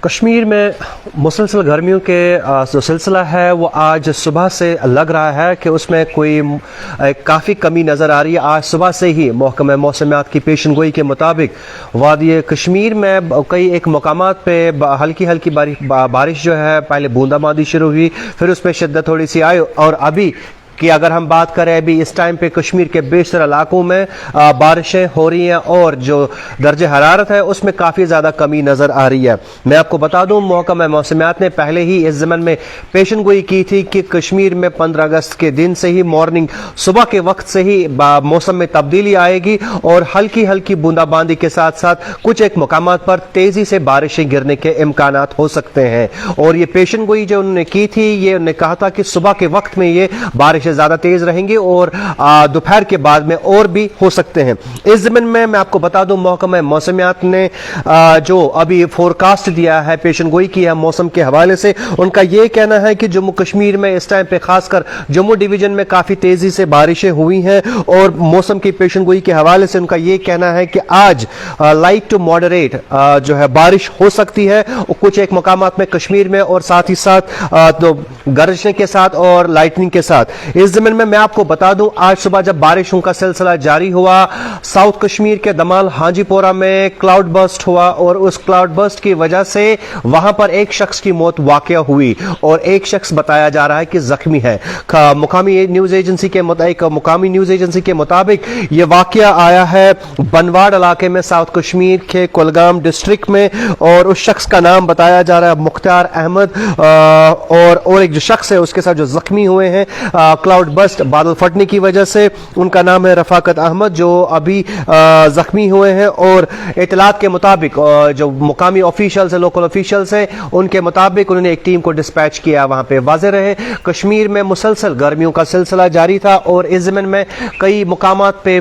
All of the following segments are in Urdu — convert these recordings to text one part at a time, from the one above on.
کشمیر میں مسلسل گرمیوں کے جو سلسلہ ہے وہ آج صبح سے لگ رہا ہے کہ اس میں کوئی کافی کمی نظر آ رہی ہے۔ آج صبح سے ہی محکمہ موسمیات کی پیشن گوئی کے مطابق وادی کشمیر میں کئی ایک مقامات پہ ہلکی ہلکی بارش جو ہے پہلے بوندا باندی شروع ہوئی، پھر اس پہ شدت تھوڑی سی آئی، اور ابھی کہ اگر ہم بات کریں ابھی اس ٹائم پہ کشمیر کے بیشتر علاقوں میں بارشیں ہو رہی ہیں اور جو درجہ حرارت ہے اس میں کافی زیادہ کمی نظر آ رہی ہے۔ میں آپ کو بتا دوں محکمہ موسمیات نے پہلے ہی اس ضمن میں پیشن گوئی کی تھی کہ کشمیر میں 15 اگست کے دن سے ہی مارننگ صبح کے وقت سے ہی موسم میں تبدیلی آئے گی اور ہلکی ہلکی بوندا باندی کے ساتھ ساتھ کچھ ایک مقامات پر تیزی سے بارشیں گرنے کے امکانات ہو سکتے ہیں، اور یہ پیشن گوئی جو انہوں نے کی تھی یہ انہوں نے کہا تھا کہ صبح کے وقت میں یہ بارش زیادہ تیز رہیں گے اور دوپہر کے بعد میں اور بھی ہو سکتے ہیں۔ اس ضمن میں آپ کو بتا دوں محکمہ موسمیات نے جو ابھی فورکاسٹ دیا ہے، پیشن گوئی کی ہے موسم کے حوالے سے، ان کا یہ کہنا ہے کہ جموں کشمیر میں اس ٹائم پہ خاص کر جموں ڈویژن میں کافی تیزی سے بارشیں ہوئی ہیں، اور موسم کی پیشن گوئی کے حوالے سے ان کا یہ کہنا ہے کہ آج لائٹ ٹو ماڈریٹ جو ہے بارش ہو سکتی ہے کچھ ایک مقامات میں کشمیر میں، اور ساتھ ہی ساتھ گرجنے کے ساتھ اور لائٹننگ کے ساتھ۔ اس ضمن میں آپ کو بتا دوں آج صبح جب بارشوں کا سلسلہ جاری ہوا، ساؤتھ کشمیر کے دمال ہانجی پورہ میں کلاؤڈ برسٹ ہوا، اور اس کلاؤڈ برسٹ کی وجہ سے وہاں پر ایک شخص کی موت واقع ہوئی اور ایک شخص بتایا جا رہا ہے کہ زخمی ہے۔ مقامی نیوز ایجنسی کے مطابق یہ واقعہ آیا ہے بنواڑ علاقے میں ساؤتھ کشمیر کے کولگام ڈسٹرکٹ میں، اور اس شخص کا نام بتایا جا رہا ہے مختار احمد، اور ایک جو شخص ہے اس کے ساتھ جو زخمی ہوئے ہیں کلاؤڈ برسٹ بادل پھٹنے کی وجہ سے، ان کا نام ہے رفاقت احمد، جو ابھی زخمی ہوئے ہیں۔ اور اطلاعات کے مطابق جو مقامی آفیشلز ہیں، لوکل آفیشلز ہیں، ان کے مطابق انہوں نے ایک ٹیم کو ڈسپیچ کیا وہاں پہ۔ واضح رہے کشمیر میں مسلسل گرمیوں کا سلسلہ جاری تھا، اور اس ضمن میں کئی مقامات پہ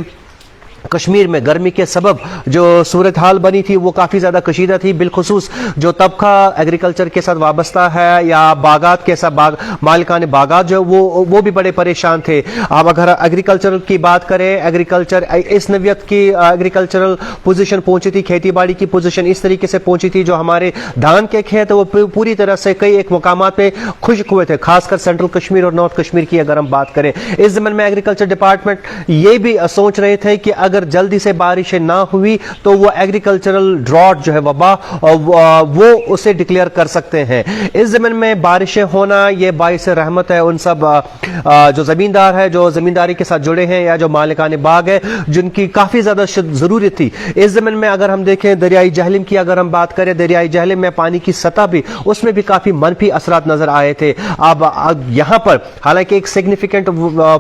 کشمیر میں گرمی کے سبب جو صورتحال بنی تھی وہ کافی زیادہ کشیدہ تھی، بالخصوص جو طبقہ ایگریکلچر کے ساتھ وابستہ ہے یا باغات کے ساتھ مالکان باغات جو وہ بھی بڑے پریشان تھے۔ اب اگر ایگریکلچر کی بات کریں، ایگریکلچر اس نوعیت کی ایگریکلچرل پوزیشن پہنچی تھی، کھیتی باڑی کی پوزیشن اس طریقے سے پہنچی تھی، جو ہمارے دھان کے کھیت وہ پوری طرح سے کئی ایک مقامات پہ خشک ہوئے تھے، خاص کر سینٹرل کشمیر اور نارتھ کشمیر کی اگر ہم بات کریں۔ اس ضمن میں ایگریکلچر ڈپارٹمنٹ یہ بھی سوچ رہے تھے کہ اگر جلدی سے بارشیں نہ ہوئی تو وہ ایگریکلچرل ڈراٹ جو ہے وبا وہ اسے ڈکلیئر کر سکتے ہیں۔ اس زمین میں بارشیں ہونا یہ باعث رحمت ہے ان سب جو زمیندار ہے، جو زمینداری کے ساتھ جڑے ہیں یا جو مالکان باغ ہے، جن کی کافی زیادہ ضرورت تھی۔ اس زمین میں اگر ہم دیکھیں دریائے جہلم کی اگر ہم بات کریں، دریائے جہلم میں پانی کی سطح بھی اس میں بھی کافی منفی اثرات نظر آئے تھے۔ اب یہاں پر حالانکہ ایک سگنیفیکنٹ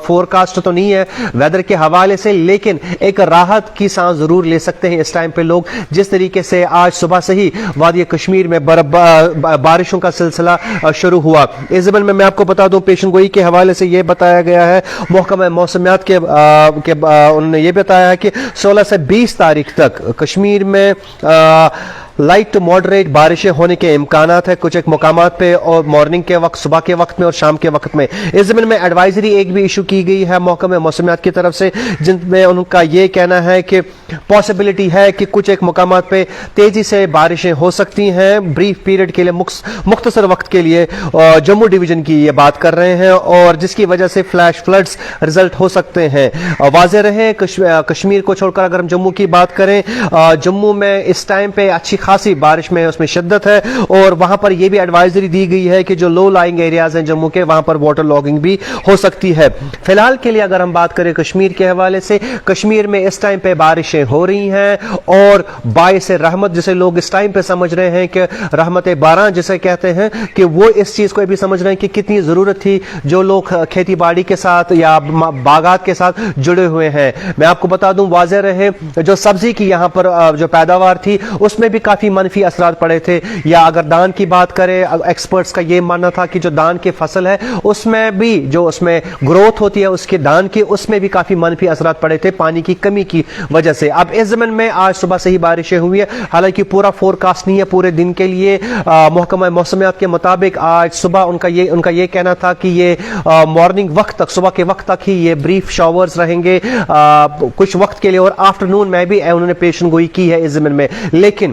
فورکاسٹ تو نہیں ہے ویدر کے حوالے سے، لیکن ایک راحت کی سانس ضرور لے سکتے ہیں اس ٹائم پہ لوگ، جس طریقے سے آج صبح سے ہی وادی کشمیر میں بارشوں کا سلسلہ شروع ہوا۔ اس زمین میں آپ کو بتا دوں پیشن گوئی کے حوالے سے یہ بتایا گیا ہے محکمہ موسمیات کے انہوں نے یہ بتایا ہے کہ 16 سے 20 تاریخ تک کشمیر میں لائٹ ٹو ماڈریٹ بارشیں ہونے کے امکانات ہیں کچھ ایک مقامات پہ، اور مارننگ کے وقت، صبح کے وقت میں اور شام کے وقت میں۔ اس زمین میں ایڈوائزری ایک بھی ایشو کی گئی ہے محکمہ موسمیات کی طرف سے، جن میں ان کا یہ کہنا ہے کہ پاسبلٹی ہے کہ کچھ ایک مقامات پہ تیزی سے بارشیں ہو سکتی ہیں بریف پیریڈ کے لیے، مختصر وقت کے لیے۔ جموں ڈویژن کی یہ بات کر رہے ہیں، اور جس کی وجہ سے فلیش فلڈز ریزلٹ ہو سکتے ہیں۔ واضح رہے کشمیر کو چھوڑ کر اگر ہم جموں کی بات کریں، جموں میں اس ٹائم پہ اچھی خاصی بارش میں اس میں شدت ہے، اور وہاں پر یہ بھی ایڈوائزری دی گئی ہے کہ جو لو لائنگ ایریاز ہیں جموں کے، وہاں پر واٹر لاگنگ بھی ہو سکتی ہے۔ فی الحال کے لیے اگر ہم بات کریں کشمیر کے حوالے سے، کشمیر میں اس ٹائم پہ بارشیں ہو رہی ہیں، اور باعث رحمت جسے لوگ اس ٹائم پہ سمجھ رہے ہیں کہ رحمت باران جسے کہتے ہیں، کہ وہ اس چیز کو بھی سمجھ رہے ہیں کہ کتنی ضرورت تھی جو لوگ کھیتی باڑی کے ساتھ یا باغات کے ساتھ جڑے ہوئے ہیں۔ میں آپ کو بتا دوں واضح رہے جو سبزی کی یہاں پر جو پیداوار تھی اس میں بھی کافی منفی اثرات پڑے تھے، یا اگر دان کی بات کریں ایکسپرٹس کا یہ ماننا تھا کہ جو دان کی فصل ہے اس میں بھی جو اس میں گروتھ ہوتی ہے اس کے دان کی، اس میں بھی کافی منفی اثرات پڑے تھے پانی کی کمی کی وجہ سے۔ اب اس زمین میں آج صبح سے ہی بارشیں ہوئی ہے، حالانکہ پورا فورکاسٹ نہیں ہے پورے دن کے لیے۔ محکمہ موسمیات کے مطابق آج صبح ان کا یہ کہنا تھا کہ یہ مارننگ وقت تک، صبح کے وقت تک ہی یہ بریف شاورز رہیں گے کچھ وقت کے لیے، اور آفٹرنون میں بھی انہوں نے پیشن گوئی کی ہے اس زمین میں۔ لیکن